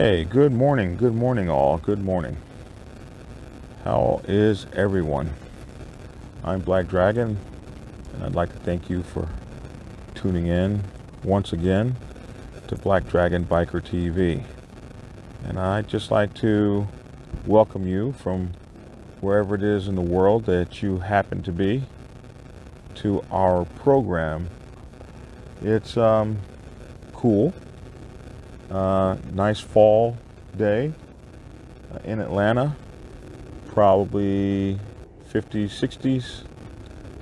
Hey, good morning all, good morning. How is everyone? I'm Black Dragon, and I'd like to thank you for tuning in once again to Black Dragon Biker TV. And I'd just like to welcome you from wherever it is in the world that you happen to be to our program. It's cool. Nice fall day in Atlanta, probably 50s, 60s.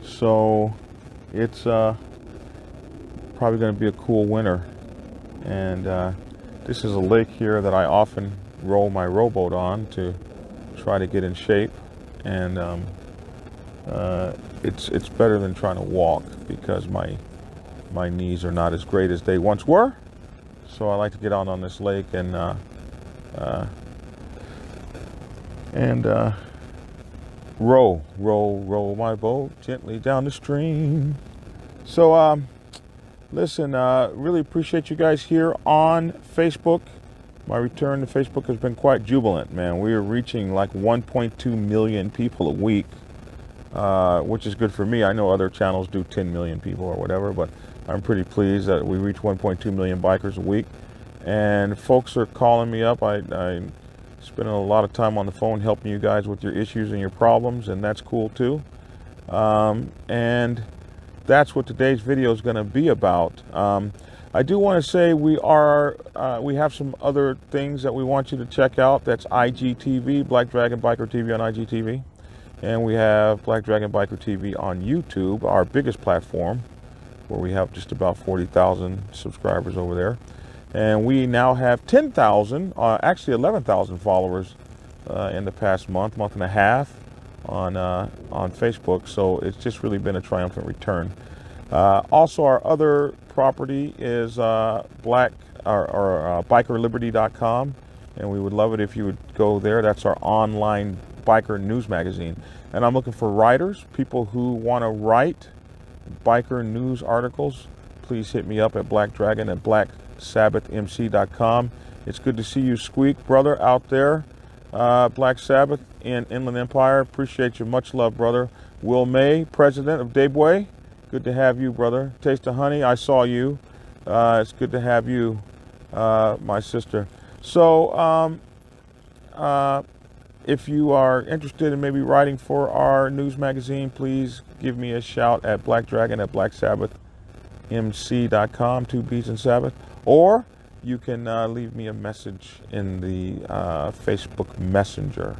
So it's probably going to be a cool winter. And this is a lake here that I often roll my rowboat on to try to get in shape. And it's better than trying to walk because my knees are not as great as they once were. So I like to get out on this lake and row my boat gently down the stream. So listen, really appreciate you guys here on Facebook. My return to Facebook has been quite jubilant, man. We are reaching like 1.2 million people a week, which is good for me. I know other channels do 10 million people or whatever, but I'm pretty pleased that we reach 1.2 million bikers a week. And folks are calling me up. I'm spending a lot of time on the phone helping you guys with your issues and your problems, and that's cool too. And that's what today's video is going to be about. I do want to say we have some other things that we want you to check out. That's IGTV, Black Dragon Biker TV on IGTV. And we have Black Dragon Biker TV on YouTube, our biggest platform, where we have just about 40,000 subscribers over there. And we now have 10,000, actually 11,000 followers in the past month and a half on Facebook. So it's just really been a triumphant return. Also, our other property is bikerliberty.com, and we would love it if you would go there. That's our online biker news magazine. And I'm looking for writers, people who want to write biker news articles. Please hit me up at Black Dragon at blacksabbathmc.com. It's good to see you, Squeak, brother, out there. Black Sabbath in Inland Empire. Appreciate you. Much love, brother. Will May, president of Dabeway. Good to have you, brother. Taste of Honey, I saw you. It's good to have you, my sister. So, if you are interested in maybe writing for our news magazine, please give me a shout at Black Dragon at blacksabbathmc.com, 2 B's in Sabbath. Or you can leave me a message in the Facebook Messenger.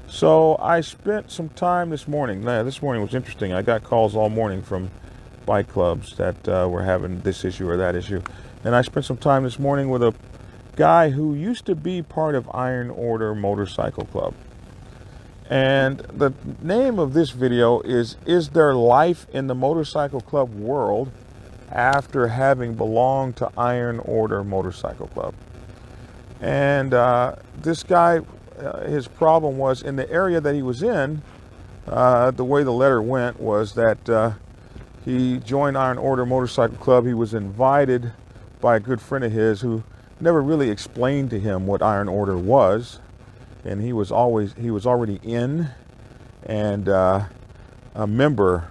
So I spent some time this morning. This morning was interesting. I got calls all morning from bike clubs that were having this issue or that issue. And I spent some time this morning with a guy who used to be part of Iron Order Motorcycle Club. And the name of this video is there life in the motorcycle club world after having belonged to Iron Order Motorcycle Club? And this guy, his problem was in the area that he was in, the way the letter went was that he joined Iron Order Motorcycle Club. He was invited by a good friend of his who never really explained to him what Iron Order was, and he was already in and a member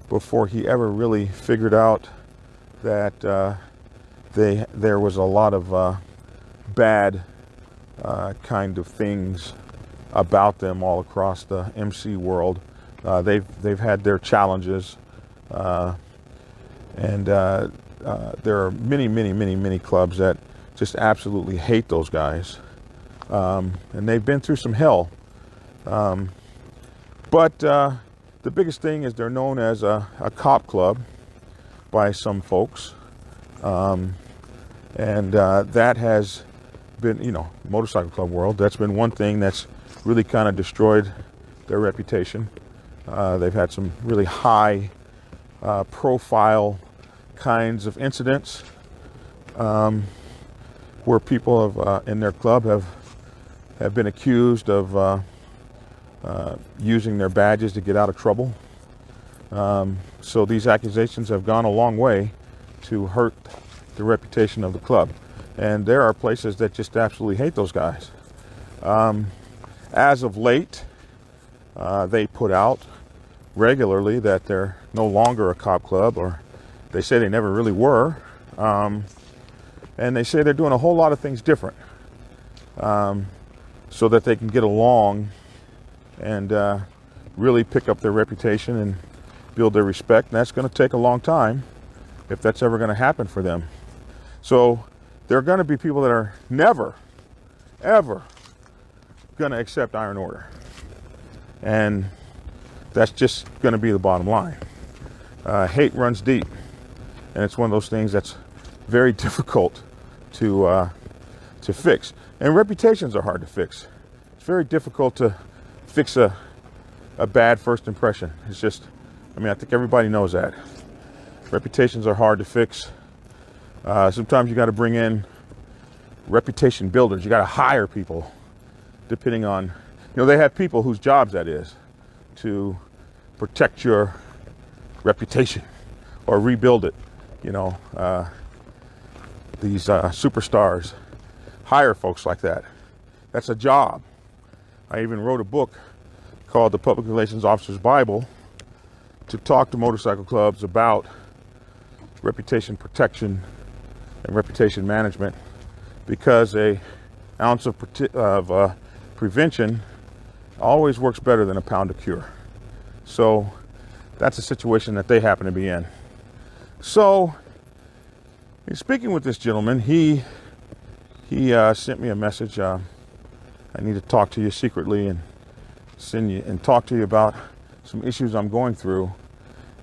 before he ever really figured out that there was a lot of bad kind of things about them all across the MC world. They've had their challenges, and there are many clubs that just absolutely hate those guys, and they've been through some hell. But the biggest thing is they're known as a cop club by some folks, and that has been, motorcycle club world, that's been one thing that's really kind of destroyed their reputation. They've had some really high profile kinds of incidents where people have in their club have been accused of using their badges to get out of trouble. So these accusations have gone a long way to hurt the reputation of the club. And there are places that just absolutely hate those guys. As of late, they put out regularly that they're no longer a cop club, or they say they never really were. And they say they're doing a whole lot of things different, so that they can get along and really pick up their reputation and build their respect. And that's going to take a long time if that's ever going to happen for them. So there are going to be people that are never, ever going to accept Iron Order. And that's just going to be the bottom line. Hate runs deep. And it's one of those things that's very difficult to fix. And reputations are hard to fix. It's very difficult to fix a bad first impression. It's just, I mean, I think everybody knows that. Reputations are hard to fix. Sometimes you got to bring in reputation builders. You got to hire people, depending on, you know, they have people whose jobs that is to protect your reputation or rebuild it. You know, these superstars hire folks like that. That's a job. I even wrote a book called The Public Relations Officer's Bible to talk to motorcycle clubs about reputation protection and reputation management, because an ounce of prevention always works better than a pound of cure. So that's a situation that they happen to be in. So in speaking with this gentleman, he sent me a message. I need to talk to you secretly and send you and talk to you about some issues I'm going through.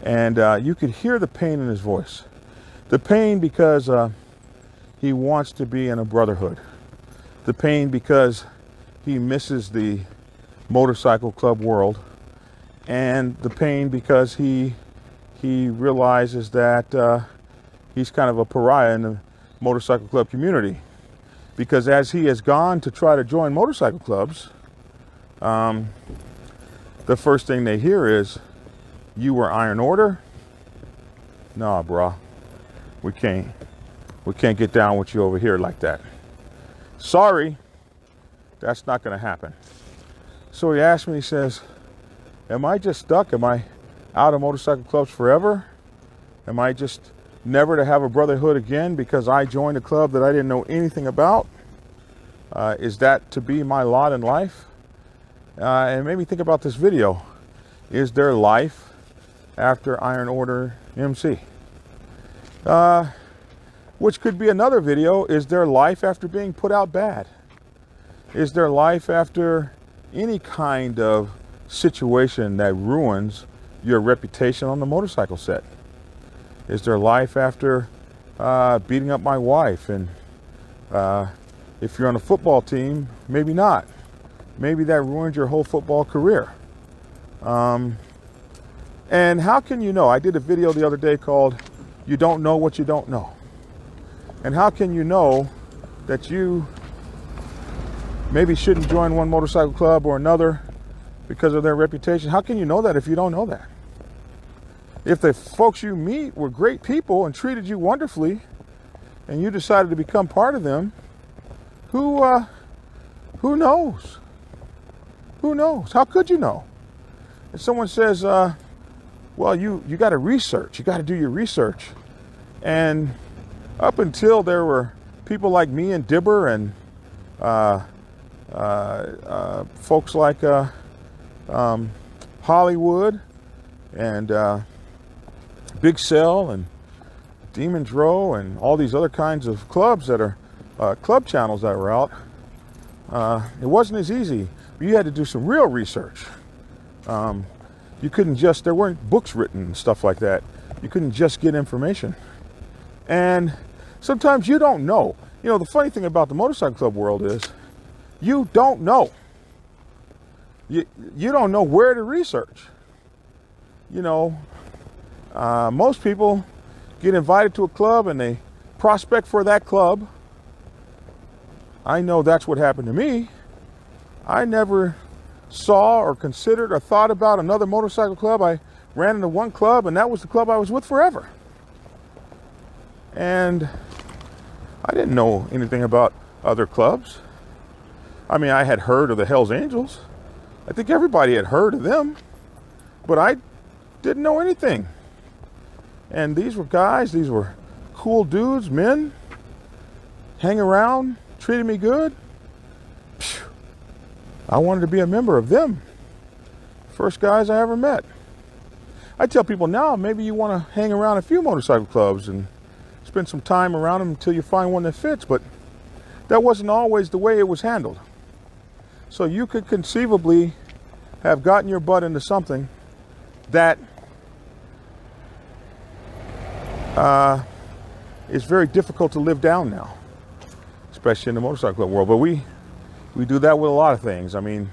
And you could hear the pain in his voice. The pain because he wants to be in a brotherhood. The pain because he misses the motorcycle club world. And the pain because he realizes that he's kind of a pariah in the motorcycle club community. Because as he has gone to try to join motorcycle clubs, the first thing they hear is, "You were Iron Order? Nah, brah. We can't get down with you over here like that. Sorry, that's not going to happen." So he asked me, he says, "Am I just stuck? Am I out of motorcycle clubs forever? Am I just never to have a brotherhood again because I joined a club that I didn't know anything about? Is that to be my lot in life?" And it made me think about this video. Is there life after Iron Order MC? Which could be another video. Is there life after being put out bad? Is there life after any kind of situation that ruins your reputation on the motorcycle set? Is there life after beating up my wife? And if you're on a football team, maybe not. Maybe that ruined your whole football career. And how can you know? I did a video the other day called "You Don't Know What You Don't Know." And how can you know that you maybe shouldn't join one motorcycle club or another because of their reputation? How can you know that if you don't know that? If the folks you meet were great people and treated you wonderfully, and you decided to become part of them, who knows? Who knows? How could you know? If someone says, well, you got to research, you got to do your research. And up until there were people like me and Dibber and folks like Hollywood and Big Cell and Demon's Row and all these other kinds of clubs that are club channels that were out, it wasn't as easy. You had to do some real research. You couldn't just, there weren't books written and stuff like that. You couldn't just get information. And sometimes you don't know. You know, the funny thing about the motorcycle club world is you don't know. You don't know where to research. You know, most people get invited to a club and they prospect for that club. I know that's what happened to me. I never saw or considered or thought about another motorcycle club. I ran into one club and that was the club I was with forever. And I didn't know anything about other clubs. I mean, I had heard of the Hells Angels. I think everybody had heard of them, but I didn't know anything. And these were guys, these were cool dudes, men, hang around, treated me good. I wanted to be a member of them. First guys I ever met. I tell people now, maybe you want to hang around a few motorcycle clubs and spend some time around them until you find one that fits, but that wasn't always the way it was handled. So you could conceivably have gotten your butt into something that is very difficult to live down now, especially in the motorcycle club world. But we do that with a lot of things. I mean,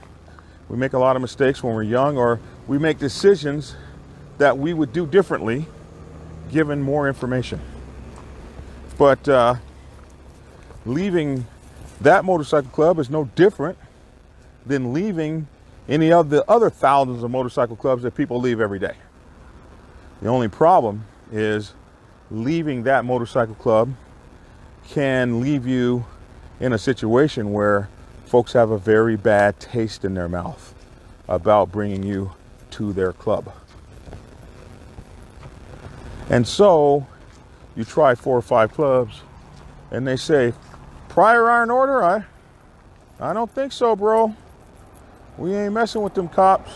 we make a lot of mistakes when we're young, or we make decisions that we would do differently given more information. But leaving that motorcycle club is no different than leaving any of the other thousands of motorcycle clubs that people leave every day. The only problem is leaving that motorcycle club can leave you in a situation where folks have a very bad taste in their mouth about bringing you to their club. And so you try 4 or 5 clubs and they say, prior Iron Order, I don't think so, bro. We ain't messing with them cops.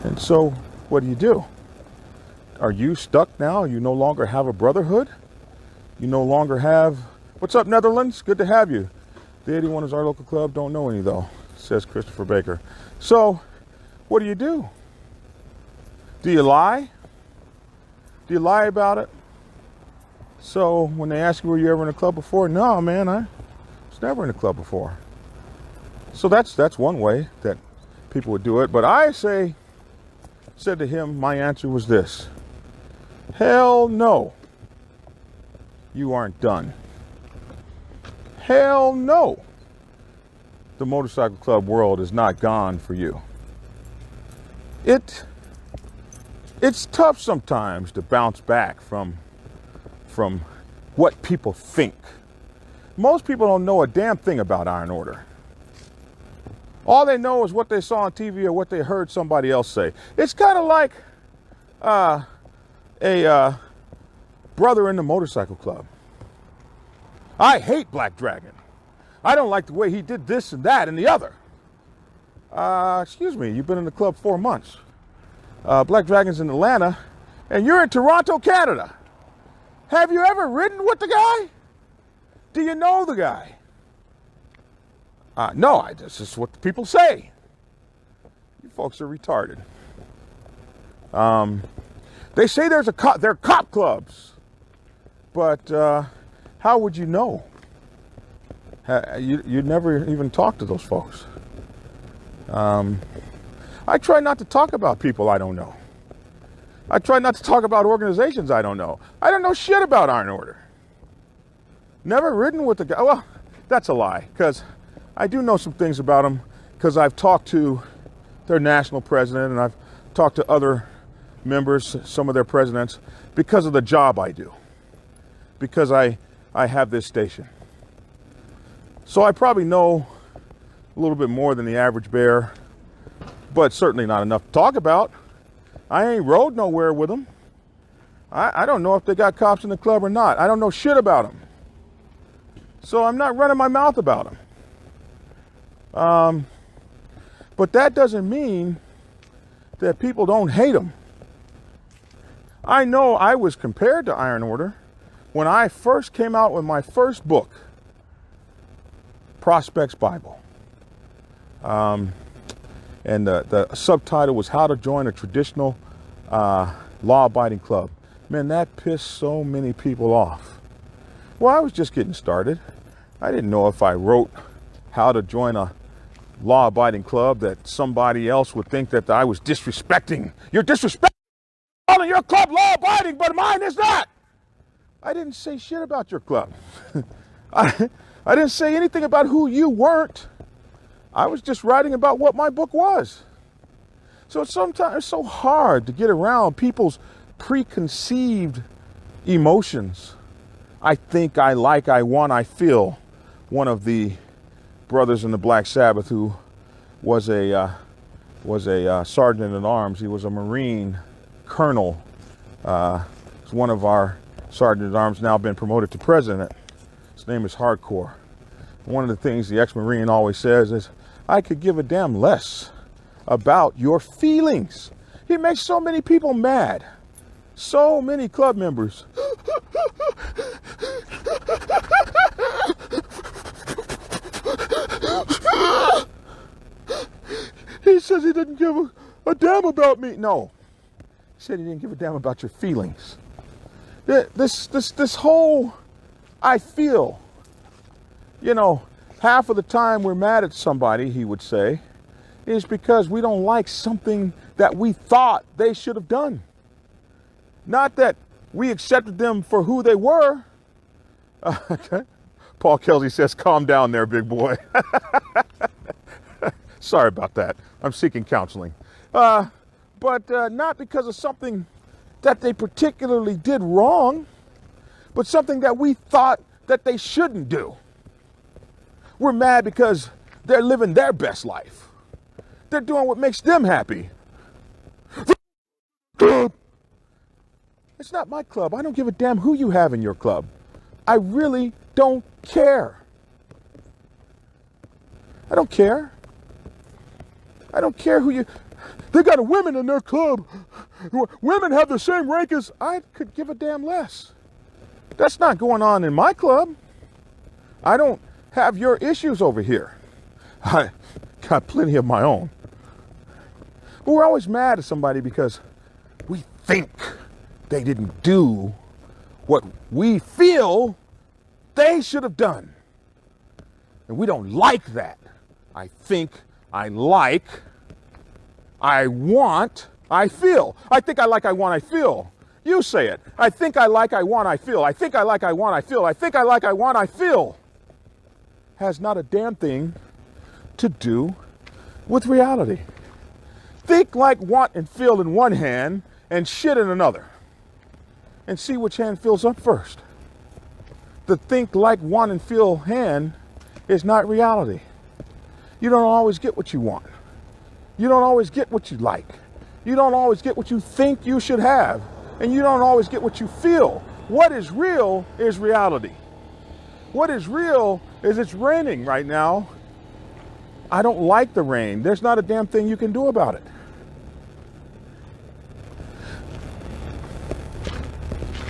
And so what do? Are you stuck now? You no longer have a brotherhood? You no longer have... What's up, Netherlands? Good to have you. The 81 is our local club. Don't know any, though, says Christopher Baker. So what do? Do you lie? Do you lie about it? So when they ask you, were you ever in a club before? No, man, I was never in a club before. So that's one way that people would do it. But I said to him, my answer was this: hell no, you aren't done. Hell no, the motorcycle club world is not gone for you. It's tough sometimes to bounce back from what people think. Most people don't know a damn thing about Iron Order. All they know is what they saw on TV or what they heard somebody else say. It's kind of like a brother in the motorcycle club. I hate Black Dragon. I don't like the way he did this and that and the other. Excuse me, you've been in the club 4 months. Black Dragon's in Atlanta, and you're in Toronto, Canada. Have you ever ridden with the guy? Do you know the guy? No, this is what the people say. You folks are retarded. They say there are cop clubs, but how would you know? You'd never even talk to those folks. I try not to talk about people I don't know. I try not to talk about organizations I don't know. I don't know shit about Iron Order. Never ridden with the guy. Well, that's a lie, because I do know some things about them, because I've talked to their national president and I've talked to other members, some of their presidents, because of the job I do, because I have this station. So I probably know a little bit more than the average bear, but certainly not enough to talk about. I ain't rode nowhere with them. I don't know if they got cops in the club or not. I don't know shit about them. So I'm not running my mouth about them. But that doesn't mean that people don't hate them. I know I was compared to Iron Order when I first came out with my first book, Prospects Bible. And the subtitle was How to Join a Traditional Law-Abiding Club. Man, that pissed so many people off. Well, I was just getting started. I didn't know if I wrote how to join a law-abiding club that somebody else would think that I was disrespecting. You're disrespecting calling your club law-abiding, but mine is not. I didn't say shit about your club. I didn't say anything about who you weren't. I was just writing about what my book was. So sometimes it's so hard to get around people's preconceived emotions. I think, I like, I want, I feel. One of the brothers in the Black Sabbath who was a sergeant at arms. He was a Marine colonel. He's one of our sergeant at arms, now been promoted to president. His name is Hardcore. One of the things the ex-Marine always says is, I could give a damn less about your feelings. He makes so many people mad. So many club members. He says he didn't give a damn about me. No, he said he didn't give a damn about your feelings. This whole, I feel, you know, half of the time we're mad at somebody, he would say, is because we don't like something that we thought they should have done. Not that we accepted them for who they were. Okay. Paul Kelsey says, calm down there, big boy. Sorry about that. I'm seeking counseling. But not because of something that they particularly did wrong, but something that we thought that they shouldn't do. We're mad because they're living their best life. They're doing what makes them happy. It's not my club. I don't give a damn who you have in your club. I really don't care. I don't care. I don't care who you... They got a women in their club. Women have the same rank as... I could give a damn less. That's not going on in my club. I don't have your issues over here. I got plenty of my own. But we're always mad at somebody because we think they didn't do what we feel they should have done. And we don't like that. I think, I like, I want, I feel. I think, I like, I want, I feel. You say it. I think, I like, I want, I feel. I think, I like, I want, I feel. I think, I like, I want, I feel. Has not a damn thing to do with reality. Think, like, want, and feel in one hand and shit in another. And see which hand fills up first. The think, like, want, and feel hand is not reality. You don't always get what you want. You don't always get what you like. You don't always get what you think you should have. And you don't always get what you feel. What is real is reality. What is real is it's raining right now. I don't like the rain. There's not a damn thing you can do about it.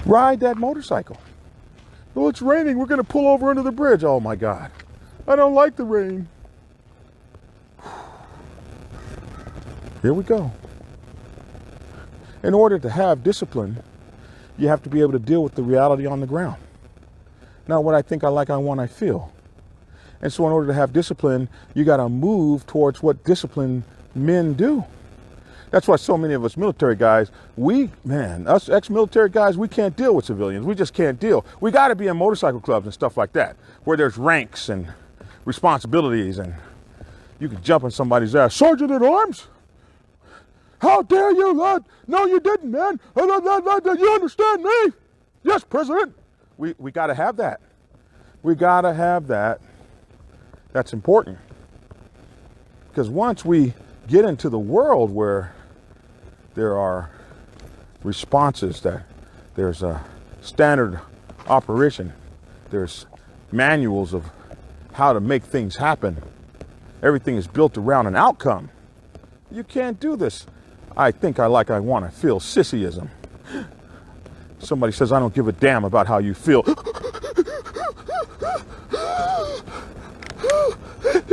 Ride that motorcycle. Oh, it's raining. We're going to pull over under the bridge. Oh, my God. I don't like the rain. Here we go. In order to have discipline, you have to be able to deal with the reality on the ground. Not what I think, I like, I want, I feel. And so in order to have discipline, you got to move towards what disciplined men do. That's why so many of us military guys, us ex-military guys, we can't deal with civilians. We just can't deal. We got to be in motorcycle clubs and stuff like that, where there's ranks and responsibilities, and you can jump on somebody's ass. Sergeant at arms? How dare you? No, you didn't, man. You understand me? Yes, President. We got to have that. We got to have that. That's important. Because once we get into the world where there are responses, that there's a standard operation, there's manuals of how to make things happen, everything is built around an outcome. You can't do this. I think, I like, I want, I feel sissyism. Somebody says, I don't give a damn about how you feel. He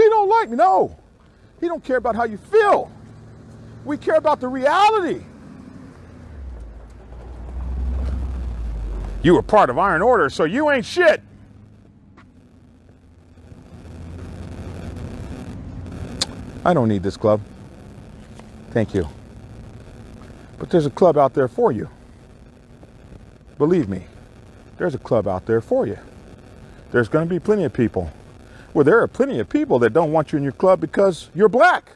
don't like me. No, he don't care about how you feel. We care about the reality. You were part of Iron Order, so you ain't shit. I don't need this club. Thank you. But there's a club out there for you. Believe me, there's a club out there for you. There's going to be plenty of people. Well, there are plenty of people that don't want you in your club because you're black.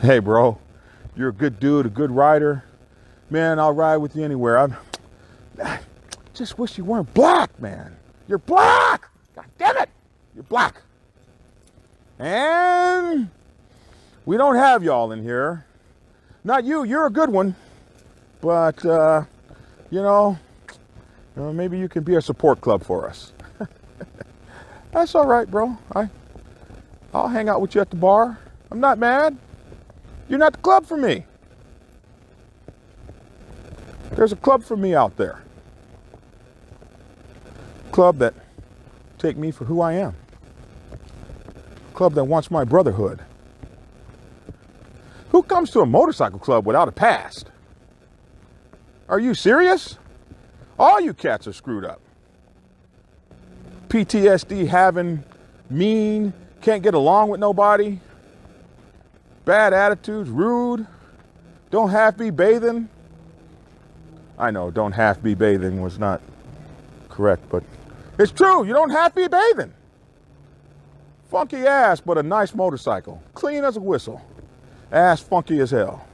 Hey, bro, you're a good dude, a good rider. Man, I'll ride with you anywhere. I just wish you weren't black, man. You're black. God damn it. You're black. And we don't have y'all in here. Not you. You're a good one. But, you know, maybe you can be a support club for us. That's all right, bro. I'll hang out with you at the bar. I'm not mad. You're not the club for me. There's a club for me out there. Club that take me for who I am. Club that wants my brotherhood. Who comes to a motorcycle club without a past? Are you serious? All you cats are screwed up. PTSD having, mean, can't get along with nobody, bad attitudes, rude, don't half be bathing. I know don't half be bathing was not correct, but it's true. You don't half be bathing. Funky ass, but a nice motorcycle. Clean as a whistle. Ass funky as hell.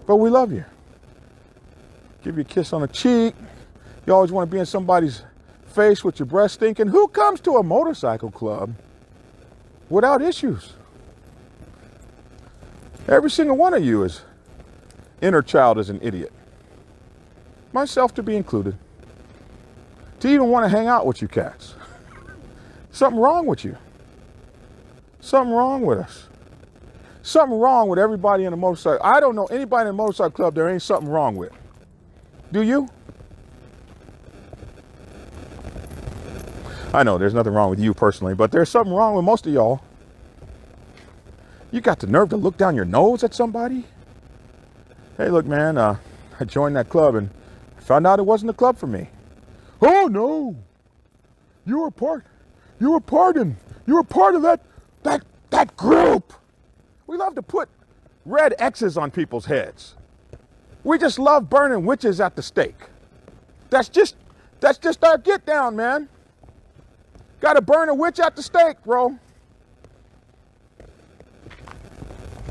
But we love you. Give you a kiss on the cheek. You always want to be in somebody's face with your breath stinking. Who comes to a motorcycle club without issues? Every single one of you is inner child is an idiot. Myself to be included. To even want to hang out with you cats. Something wrong with you. Something wrong with us. Something wrong with everybody in the motorcycle. I don't know anybody in the motorcycle club there ain't something wrong with. Do you? I know there's nothing wrong with you personally, but there's something wrong with most of y'all. You got the nerve to look down your nose at somebody? Hey, look, man, I joined that club and found out it wasn't a club for me. Oh, no. You were part of that group. We love to put red X's on people's heads. We just love burning witches at the stake. That's just our get down, man. Got to burn a witch at the stake, bro.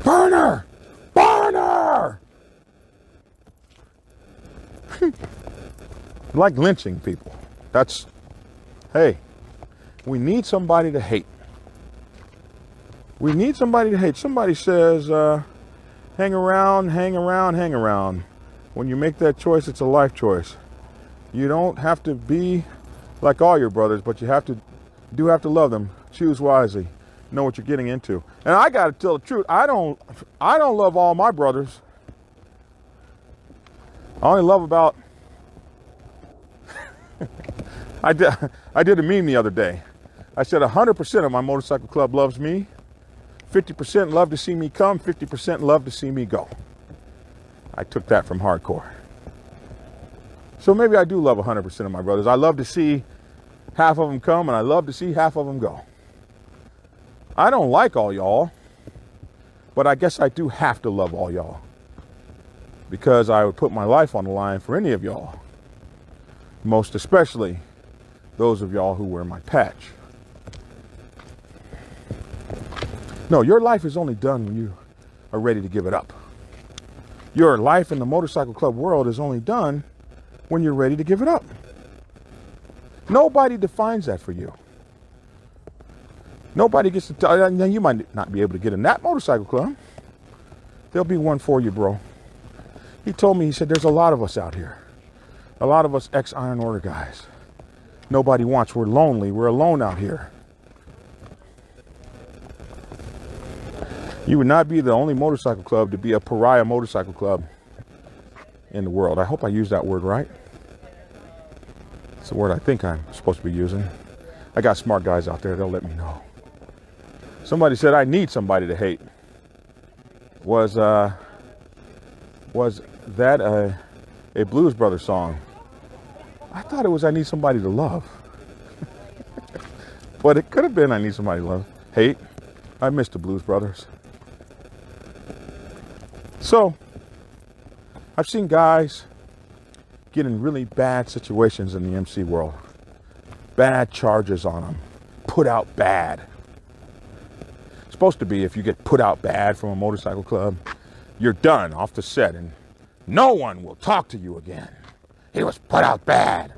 Burn her! Burn her! Like lynching people. Hey, we need somebody to hate. We need somebody to hate. Somebody says, hang around, hang around, hang around. When you make that choice, it's a life choice. You don't have to be like all your brothers, but you have to love them. Choose wisely. Know what you're getting into. And I got to tell the truth. I don't love all my brothers. I only love about. I did a meme the other day. I said 100% of my motorcycle club loves me. 50% love to see me come. 50% love to see me go. I took that from hardcore. So maybe I do love 100% of my brothers. I love to see half of them come, and I love to see half of them go. I don't like all y'all, but I guess I do have to love all y'all, because I would put my life on the line for any of y'all, most especially those of y'all who wear my patch. No, your life is only done when you are ready to give it up. Your life in the motorcycle club world is only done when you're ready to give it up. Nobody defines that for you. Nobody gets to tell you. You might not be able to get in that motorcycle club. There'll be one for you, bro. He told me, he said, there's a lot of us out here. A lot of us ex-Iron Order guys. Nobody wants. We're lonely. We're alone out here. You would not be the only motorcycle club to be a pariah motorcycle club in the world. I hope I used that word right. It's the word I think I'm supposed to be using. I got smart guys out there. They'll let me know. Somebody said I need somebody to hate. Was that a Blues Brothers song? I thought it was I need somebody to love. But it could have been I need somebody to love. Hate. I missed the Blues Brothers. So, I've seen guys get in really bad situations in the MC world. Bad charges on them. Put out bad. It's supposed to be if you get put out bad from a motorcycle club, you're done off the set and No one will talk to you again. He was put out bad.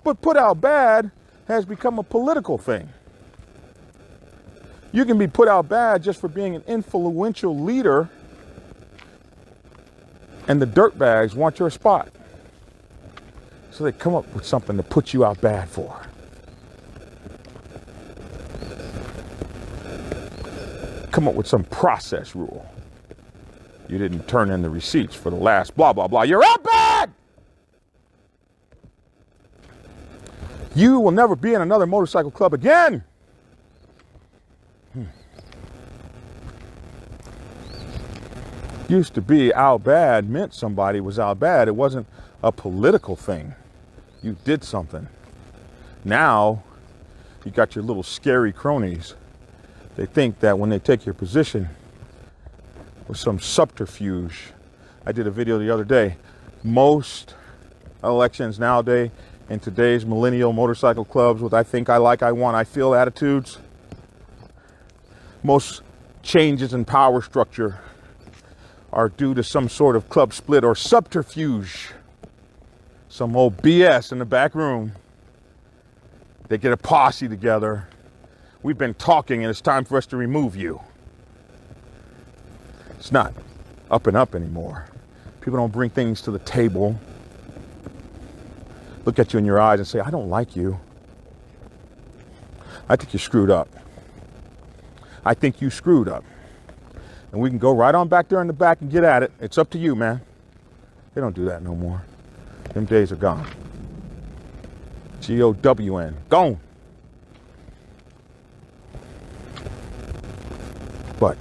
But put out bad has become a political thing. You can be put out bad just for being an influential leader, and the dirtbags want your spot. So they come up with something to put you out bad for. Come up with some process rule. You didn't turn in the receipts for the last blah, blah, blah. You're out bad! You will never be in another motorcycle club again. Used to be out bad meant somebody was out bad. It wasn't a political thing. You did something. Now, you got your little scary cronies. They think that when they take your position with some subterfuge. I did a video the other day. Most elections nowadays in today's millennial motorcycle clubs with I think, I like, I want, I feel attitudes. Most changes in power structure are due to some sort of club split or subterfuge. Some old BS in the back room. They get a posse together. We've been talking and it's time for us to remove you. It's not up and up anymore. People don't bring things to the table. Look at you in your eyes and say, I don't like you. I think you screwed up. I think you screwed up. And we can go right on back there in the back and get at it. It's up to you, man. They don't do that no more. Them days are gone. G-O-W-N. Gone. But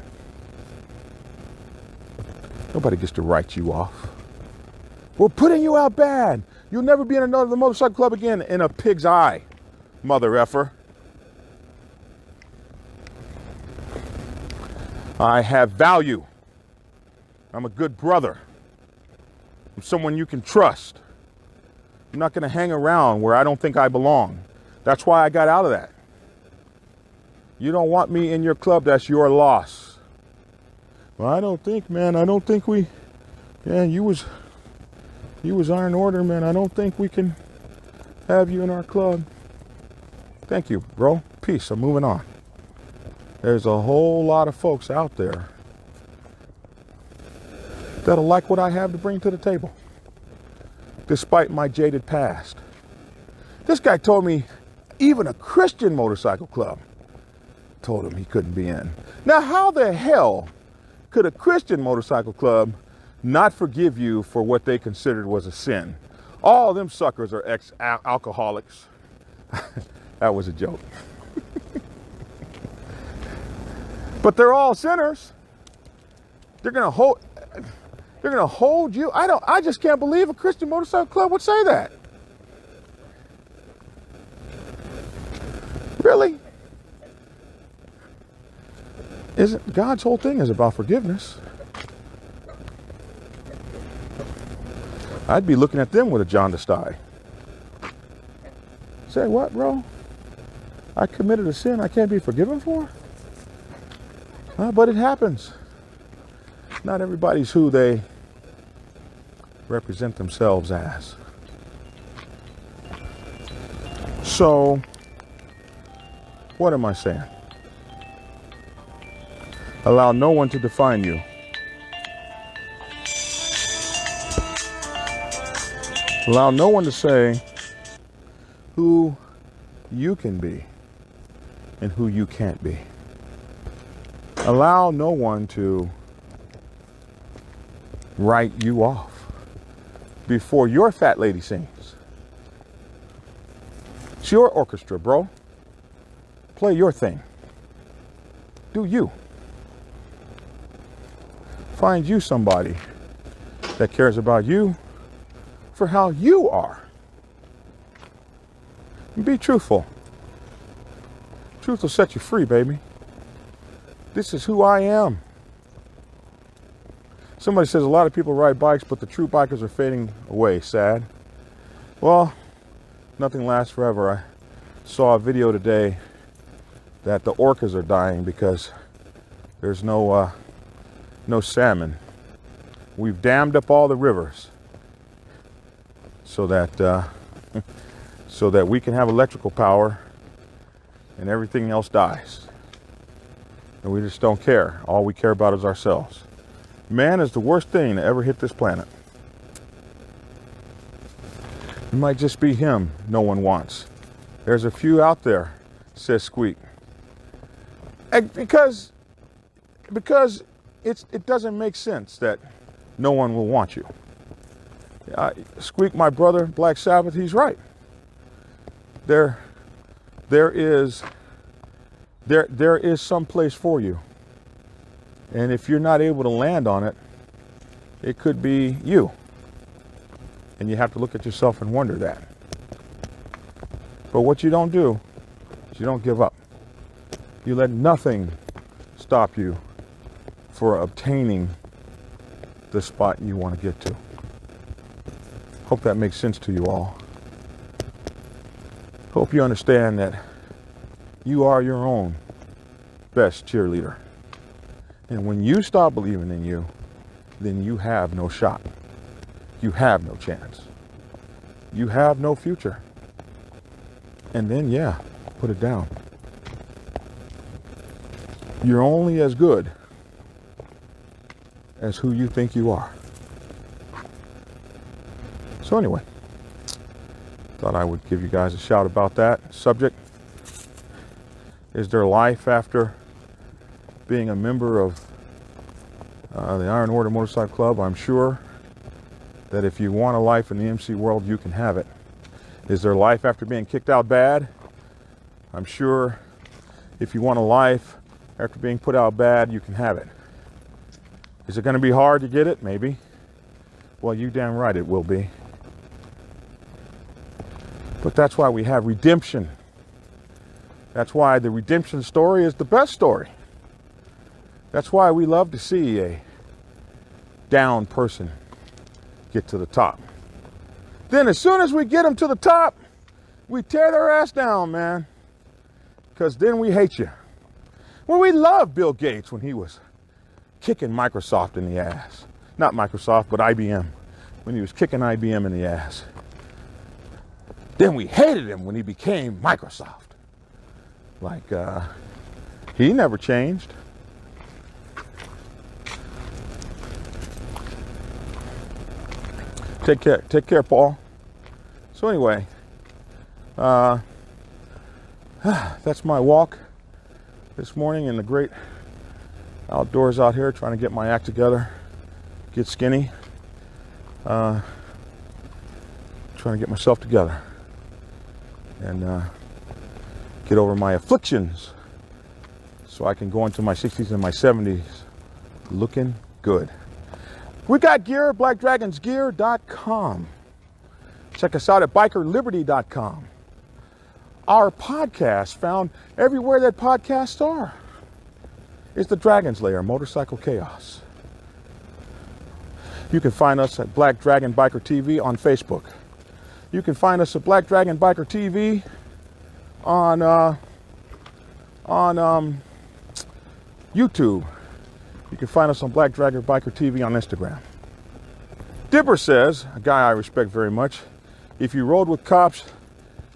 nobody gets to write you off. We're putting you out bad. You'll never be in another motorcycle club again. In a pig's eye, mother effer. I have value. I'm a good brother. I'm someone you can trust. I'm not going to hang around where I don't think I belong. That's why I got out of that. You don't want me in your club, that's your loss. Well, I don't think, man, I don't think we, yeah, you was Iron Order, man. I don't think we can have you in our club. Thank you, bro. Peace. I'm moving on. There's a whole lot of folks out there that'll like what I have to bring to the table, despite my jaded past. This guy told me even a Christian motorcycle club told him he couldn't be in. Now, how the hell could a Christian motorcycle club not forgive you for what they considered was a sin? All of them suckers are ex-alcoholics. That was a joke. But they're all sinners. They're gonna hold you. I just can't believe a Christian motorcycle club would say that. Really? Isn't God's whole thing is about forgiveness? I'd be looking at them with a jaundiced eye. Say, what, bro? I committed a sin I can't be forgiven for? But it happens. Not everybody's who they represent themselves as. So, what am I saying? Allow no one to define you. Allow no one to say who you can be and who you can't be. Allow no one to write you off before your fat lady sings. It's your orchestra, bro. Play your thing. Do you. Find you somebody that cares about you for how you are. And be truthful. Truth will set you free, baby. This is who I am. Somebody says a lot of people ride bikes, but the true bikers are fading away. Sad. Well, nothing lasts forever. I saw a video today that the orcas are dying because there's no salmon We've dammed up all the rivers so that so that we can have electrical power and everything else dies. And we just don't care. All we care about is ourselves. Man is the worst thing to ever hit this planet. It might just be him no one wants. There's a few out there, says Squeak. Because it doesn't make sense that no one will want you. Squeak, my brother, Black Sabbath, he's right. There is some place for you. And if you're not able to land on it, it could be you. And you have to look at yourself and wonder that. But what you don't do is you don't give up. You let nothing stop you for obtaining the spot you want to get to. Hope that makes sense to you all. Hope you understand that you are your own best cheerleader. And when you stop believing in you, then you have no shot. You have no chance. You have no future. And then, yeah, put it down. You're only as good as who you think you are. So anyway, thought I would give you guys a shout about that subject. Is there life after being a member of the Iron Order Motorcycle Club? I'm sure that if you want a life in the MC world, you can have it. Is there life after being kicked out bad? I'm sure if you want a life after being put out bad, you can have it. Is it going to be hard to get it? Maybe. Well, you damn right it will be. But that's why we have redemption. That's why the redemption story is the best story. That's why we love to see a down person get to the top. Then as soon as we get them to the top, we tear their ass down, man. Because then we hate you. Well, we loved Bill Gates when he was kicking Microsoft in the ass. Not Microsoft, but IBM. When he was kicking IBM in the ass. Then we hated him when he became Microsoft. Like, he never changed. Take care, Paul. So anyway, that's my walk this morning in the great outdoors out here, trying to get my act together, get skinny, trying to get myself together, and get over my afflictions so I can go into my 60s and my 70s looking good. We got gear, blackdragonsgear.com. Check us out at bikerliberty.com. Our podcast, found everywhere that podcasts are, is the Dragon's Lair, Motorcycle Chaos. You can find us at Black Dragon Biker TV on Facebook. You can find us at Black Dragon Biker TV on YouTube. You can find us on Black Dragon Biker TV on Instagram. Dibber says, a guy I respect very much, if you rode with cops,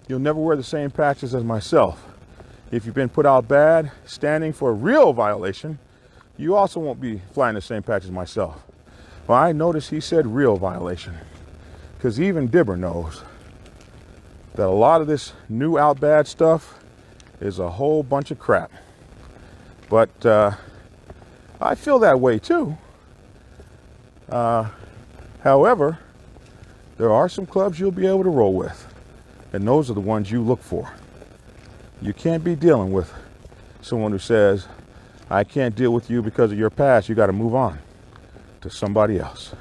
you'll never wear the same patches as myself. If you've been put out bad, standing for a real violation, you also won't be flying the same patch as myself. Well, I noticed he said real violation, because even Dibber knows that a lot of this new out bad stuff is a whole bunch of crap. But I feel that way too. However, there are some clubs you'll be able to roll with, and those are the ones you look for. You can't be dealing with someone who says, I can't deal with you because of your past. You got to move on to somebody else.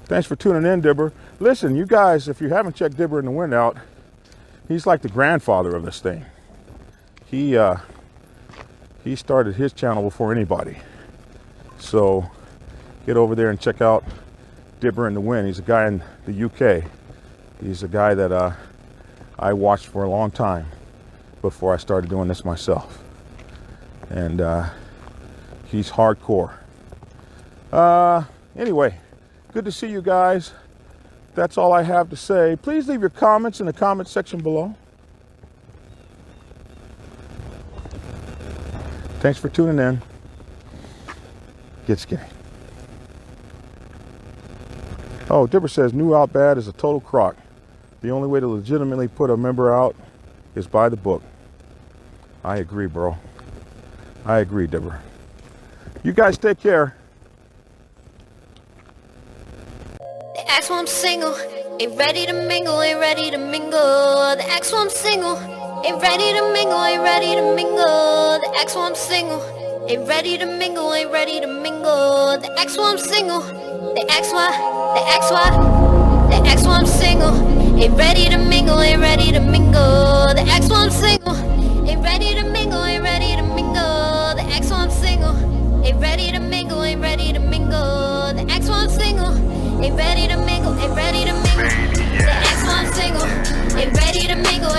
Thanks for tuning in, Dibber. Listen, you guys, if you haven't checked Dibber in the Wind out, he's like the grandfather of this thing. He started his channel before anybody. So get over there and check out Dibber in the Wind. He's a guy in the UK. He's a guy that I watched for a long time before I started doing this myself. And he's hardcore. Anyway, Good to see you guys. That's all I have to say. Please leave your comments in the comment section below. Thanks for tuning in. Get skinny. Oh, Dipper says new out bad is a total crock. The only way to legitimately put a member out is by the book. I agree, bro. I agree, Dipper. You guys take care. They ask why I'm single, ain't ready to mingle, ain't ready to mingle. They ask why I'm single, ain't ready to mingle, ain't ready to mingle. They ask why I'm single, ain't ready to mingle, ain't ready to mingle. They ask why I'm single, they ask why, they ask why, they ask why I'm single, ain't ready to mingle, ain't ready to mingle. They ask why I'm single, ain't ready to mingle, ain't ready to mingle. They ask why I'm single, ain't ready to mingle, ain't ready to mingle. They ask why I'm single, ain't ready to mingle, ain't ready to mingle. They ask why I'm single, ain't ready to mingle,